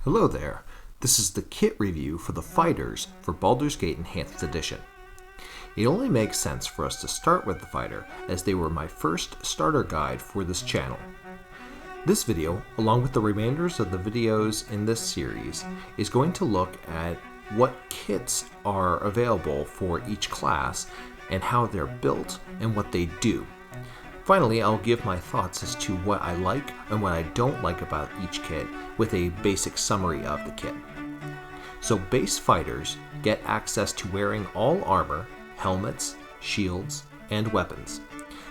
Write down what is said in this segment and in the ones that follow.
Hello there, this is the kit review for the fighters for Baldur's Gate Enhanced Edition. It only makes sense for us to start with the fighter as they were my first starter guide for this channel. This video, along with the remainders of the videos in this series, is going to look at what kits are available for each class and how they're built and what they do. Finally, I'll give my thoughts as to what I like and what I don't like about each kit with a basic summary of the kit. So base fighters get access to wearing all armor, helmets, shields, and weapons.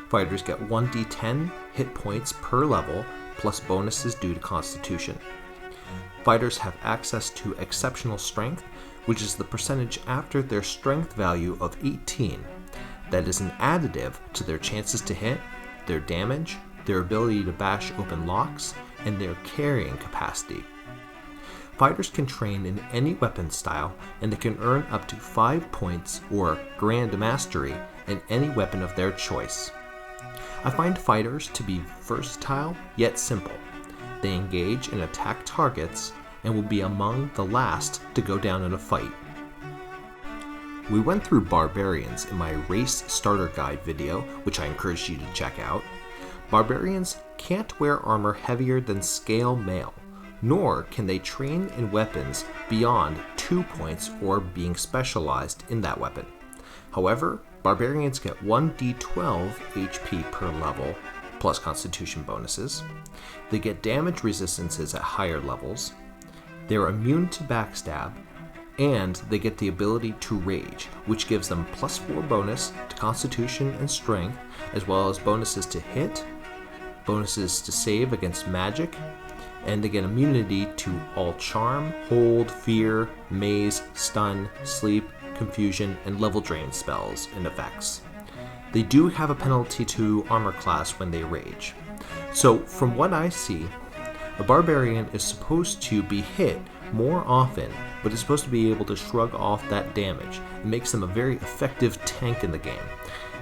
Fighters get 1d10 hit points per level plus bonuses due to constitution. Fighters have access to exceptional strength, which is the percentage after their strength value of 18. That is an additive to their chances to hit, their damage, their ability to bash open locks, and their carrying capacity. Fighters can train in any weapon style, and they can earn up to 5 points or Grand Mastery in any weapon of their choice. I find fighters to be versatile yet simple. They engage and attack targets and will be among the last to go down in a fight. We went through Barbarians in my race starter guide video, which I encourage you to check out. Barbarians can't wear armor heavier than scale mail, nor can they train in weapons beyond 2 points or being specialized in that weapon. However, Barbarians get 1d12 HP per level, plus constitution bonuses. They get damage resistances at higher levels. They're immune to backstab, and they get the ability to rage, which gives them +4 bonus to constitution and strength, as well as bonuses to hit, bonuses to save against magic, and they get immunity to all charm, hold, fear, maze, stun, sleep, confusion, and level drain spells and effects. They do have a penalty to armor class when they rage. So from what I see, a barbarian is supposed to be hit more often, but is supposed to be able to shrug off that damage. It makes them a very effective tank in the game.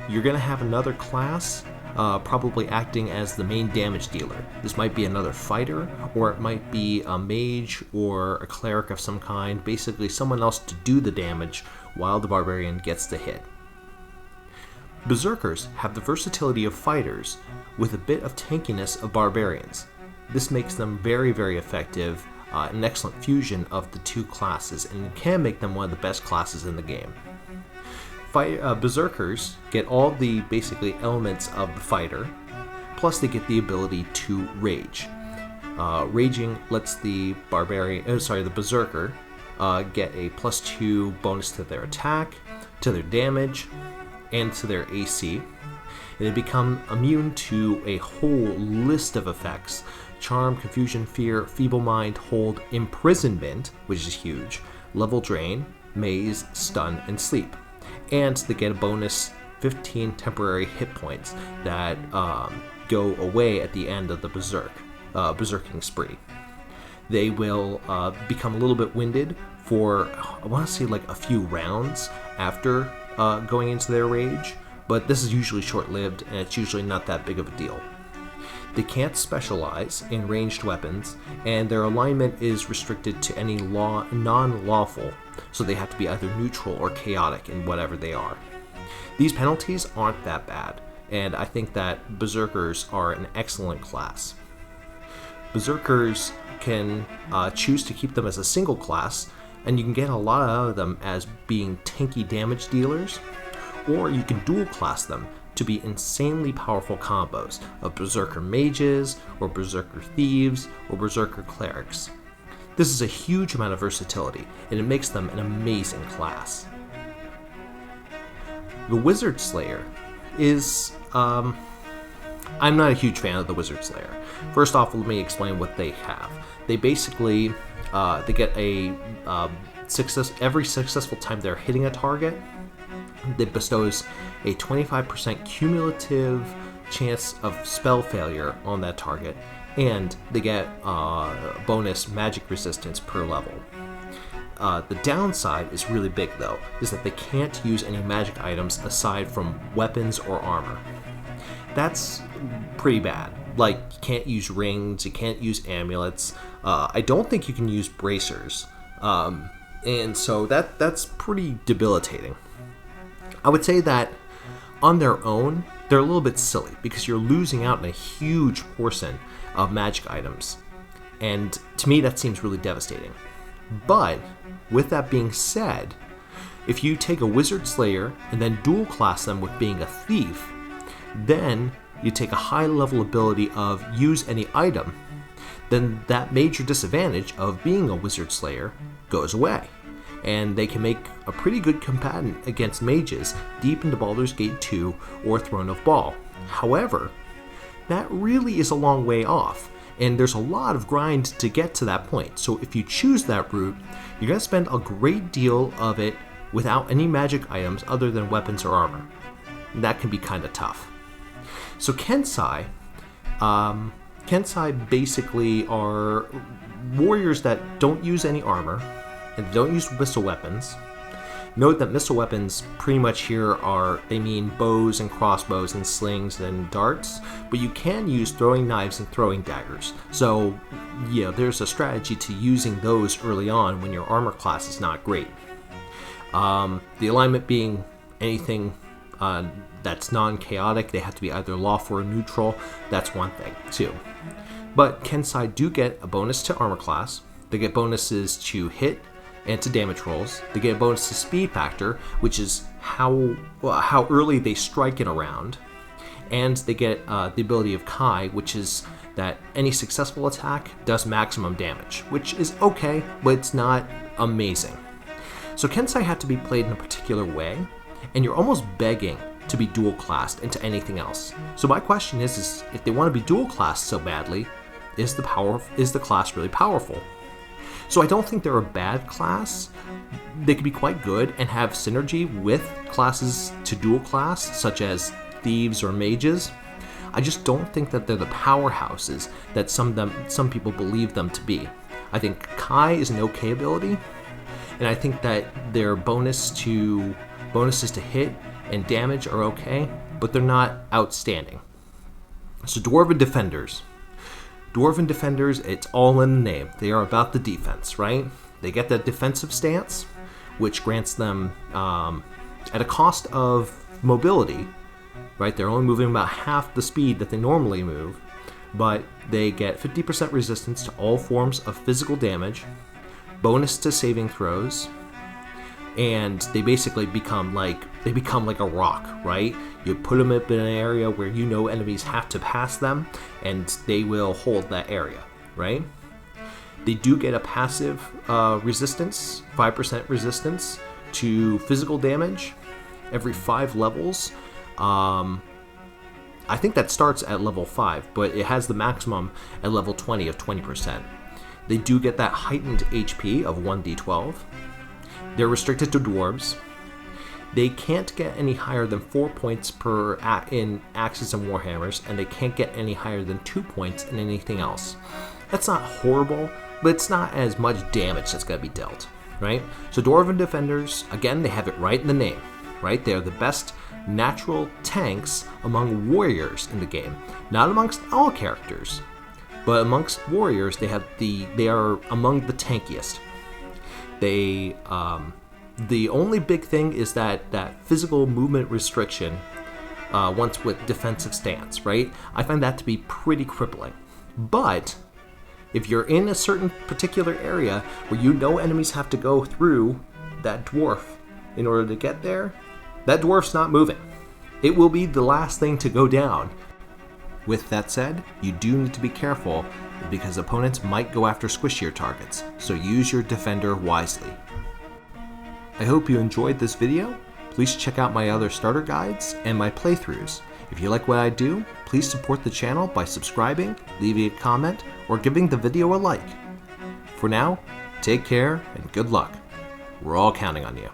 You're going to have another class probably acting as the main damage dealer. This might be another fighter, or it might be a mage or a cleric of some kind, basically someone else to do the damage while the barbarian gets the hit. Berserkers have the versatility of fighters with a bit of tankiness of barbarians. This makes them very, very effective, an excellent fusion of the two classes, and can make them one of the best classes in the game. Berserkers get all the basically elements of the fighter, plus they get the ability to rage. Raging lets the Berserker get a +2 bonus to their attack, to their damage, and to their AC. And they become immune to a whole list of effects: charm, confusion, fear, feeble mind, hold, imprisonment, which is huge, level drain, maze, stun, and sleep. And they get a bonus 15 temporary hit points that go away at the end of the berserking spree. They will become a little bit winded for, I want to say, like a few rounds after going into their rage, but this is usually short-lived and it's usually not that big of a deal. They can't specialize in ranged weapons, and their alignment is restricted to any non-lawful, so they have to be either neutral or chaotic in whatever they are. These penalties aren't that bad, and I think that Berserkers are an excellent class. Berserkers can choose to keep them as a single class, and you can get a lot out of them as being tanky damage dealers, or you can dual class them to be insanely powerful combos of Berserker mages, or Berserker thieves, or Berserker clerics. This is a huge amount of versatility, and it makes them an amazing class. The Wizard Slayer is, I'm not a huge fan of the Wizard Slayer. First off, let me explain what they have. They basically, they get a every successful time they're hitting a target, that bestows a 25% cumulative chance of spell failure on that target, and they get bonus magic resistance per level. The downside is really big though, is that they can't use any magic items aside from weapons or armor. That's pretty bad. Like, you can't use rings, you can't use amulets. I don't think you can use bracers. And so that's pretty debilitating. I would say that on their own, they're a little bit silly because you're losing out on a huge portion of magic items. And to me, that seems really devastating. But with that being said, if you take a Wizard Slayer and then dual class them with being a thief, then you take a high level ability of use any item, then that major disadvantage of being a Wizard Slayer goes away. And they can make a pretty good combatant against mages deep into Baldur's Gate 2 or Throne of Bhaal. However, that really is a long way off, and there's a lot of grind to get to that point. So if you choose that route, you're going to spend a great deal of it without any magic items other than weapons or armor. And that can be kind of tough. So Kensai basically are warriors that don't use any armor, and don't use missile weapons. Note that missile weapons pretty much here they mean bows and crossbows and slings and darts, but you can use throwing knives and throwing daggers. So, yeah, there's a strategy to using those early on when your armor class is not great. The alignment being anything that's non-chaotic, they have to be either lawful or neutral. That's one thing, too. But Kensai do get a bonus to armor class. They get bonuses to hit and to damage rolls. They get a bonus to speed factor, which is how early they strike in a round. And they get the ability of Kai, which is that any successful attack does maximum damage, which is okay, but it's not amazing. So Kensai have to be played in a particular way, and you're almost begging to be dual classed into anything else. So my question is if they want to be dual classed so badly, is the class really powerful? So I don't think they're a bad class. They can be quite good and have synergy with classes to dual class, such as thieves or mages. I just don't think that they're the powerhouses that some people believe them to be. I think Kai is an okay ability, and I think that their bonuses to hit and damage are okay, but they're not outstanding. So Dwarven Defenders. Dwarven Defenders, it's all in the name. They are about the defense, right? They get that defensive stance, which grants them, at a cost of mobility, right? They're only moving about half the speed that they normally move, but they get 50% resistance to all forms of physical damage, bonus to saving throws, and they basically become like a rock, right? You put them up in an area where you know enemies have to pass them, and they will hold that area, right? They do get a passive resistance, 5% resistance to physical damage every 5 levels. I think that starts at level 5, but it has the maximum at level 20 of 20%. They do get that heightened HP of 1d12. They're restricted to dwarves. They can't get any higher than 4 points in axes and warhammers, and they can't get any higher than 2 points in anything else. That's not horrible, but it's not as much damage that's going to be dealt, right? So Dwarven Defenders, again, they have it right in the name, right? They're the best natural tanks among warriors in the game. Not amongst all characters, but amongst warriors, they are among the tankiest. The only big thing is that physical movement restriction once with defensive stance, right? I find that to be pretty crippling. But if you're in a certain particular area where you know enemies have to go through that dwarf in order to get there, that dwarf's not moving. It will be the last thing to go down. With that said, you do need to be careful because opponents might go after squishier targets, so use your defender wisely. I hope you enjoyed this video. Please check out my other starter guides and my playthroughs. If you like what I do, please support the channel by subscribing, leaving a comment, or giving the video a like. For now, take care and good luck. We're all counting on you.